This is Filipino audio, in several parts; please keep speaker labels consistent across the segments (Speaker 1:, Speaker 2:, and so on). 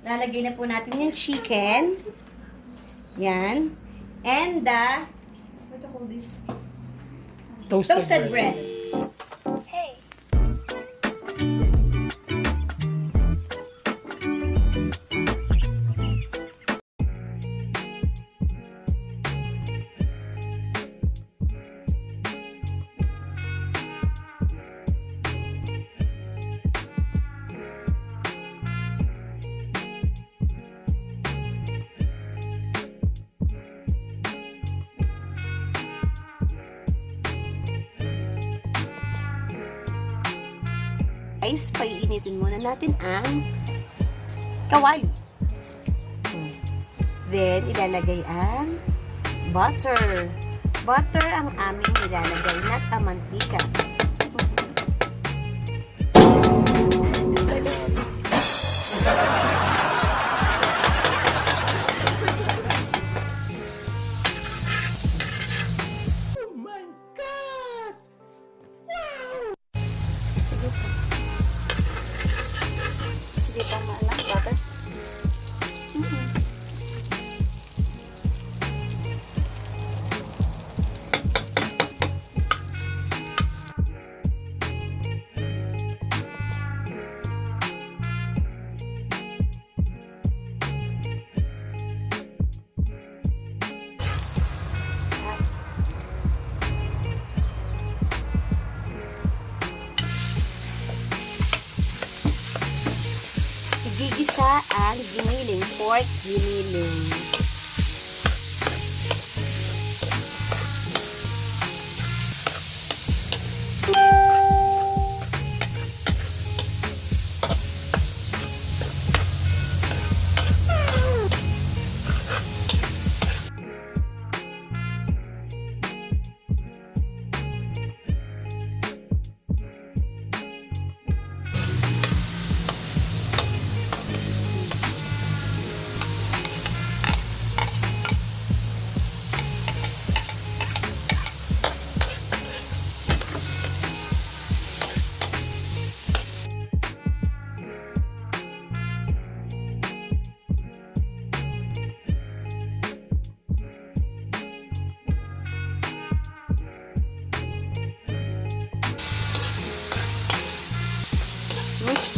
Speaker 1: lalagay na po natin yung chicken. Yan. And the, what do you call this? Toasted bread. Hey. Guys, paiinitin muna natin ang kawali. Then, ilalagay ang butter. Butter ang aming ilalagay na kamantika. Oh my God! Wow! Sige pa. Sige pa, maalang butter. Gigisa ang giniling, pork giniling.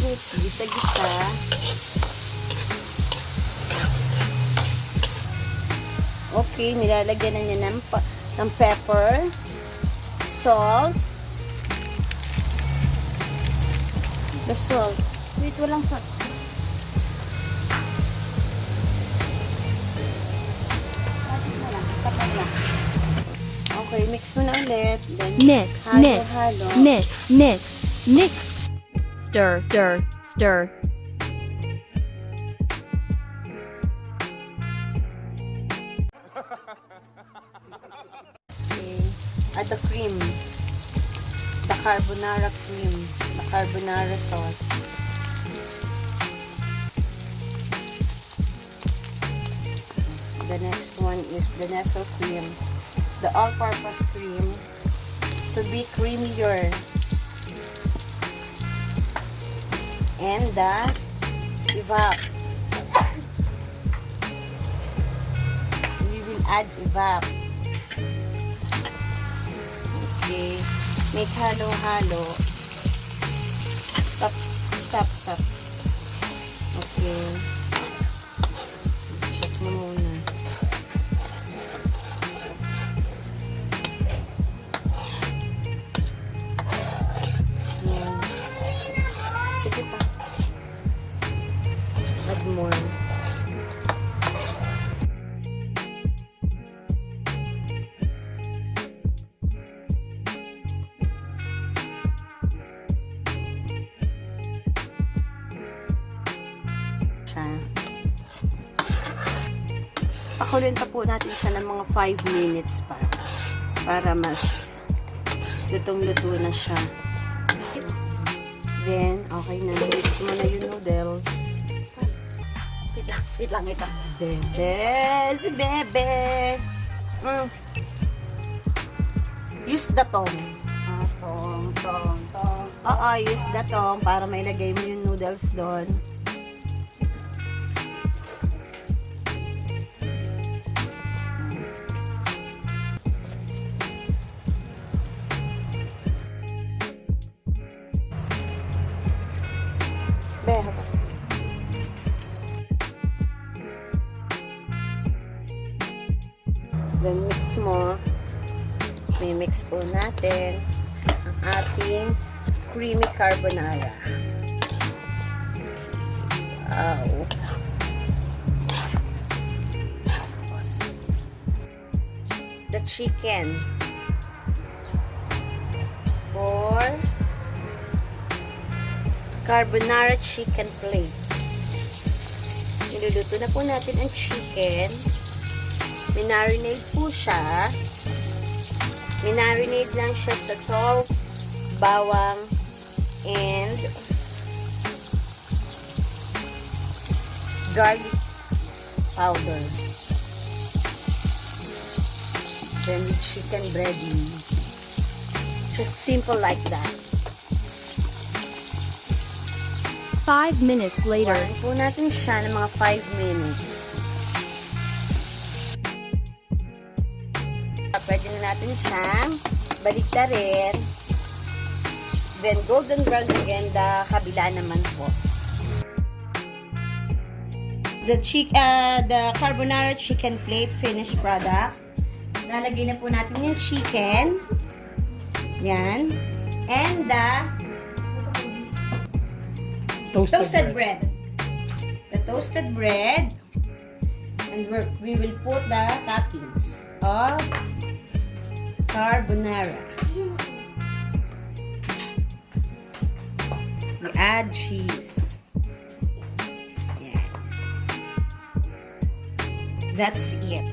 Speaker 1: Mix, gisa-gisa. Okay, nilalagyan na niya ng pepper, salt, the salt. Wait, walang salt. Okay, mix mo na ulit. Then, halo.
Speaker 2: Mix. Stir.
Speaker 1: Okay. At the cream. The carbonara cream. The carbonara sauce. The next one is the Nestle cream. The all-purpose cream to be creamier. And the evap. We will add evap. Okay. Make halo-halo. Stop. Okay. Check mo muna. Yan. Sige pa. Add more. Pakuloyin pa po natin siya ng mga 5 minutes pa para mas lutong-luto na siya. Then, okay na. Mix mo na yung noodles.
Speaker 2: Wait lang.
Speaker 1: Bebe! Si Bebe! Use the tong.
Speaker 2: Tong.
Speaker 1: Oo, use the tong para mailagay mo yung noodles doon. Then, mix mo. Mimix po natin ang ating creamy carbonara. Wow. The chicken. For carbonara chicken plate. Niluluto na po natin ang chicken. Minarinate po siya. Minarinate lang siya sa salt, bawang, and garlic powder. Then the chicken breading. Just simple like that.
Speaker 2: 5 minutes later.
Speaker 1: Kuhain po natin siya ng mga 5 minutes. Pwede na natin siyang baliktarin. Then, golden brown again, the kabila naman po. The carbonara chicken plate finished product. Lalagay na po natin yung chicken. Yan. And the toasted bread. The toasted bread. And we will put the toppings of carbonara. We add cheese. Yeah. That's it.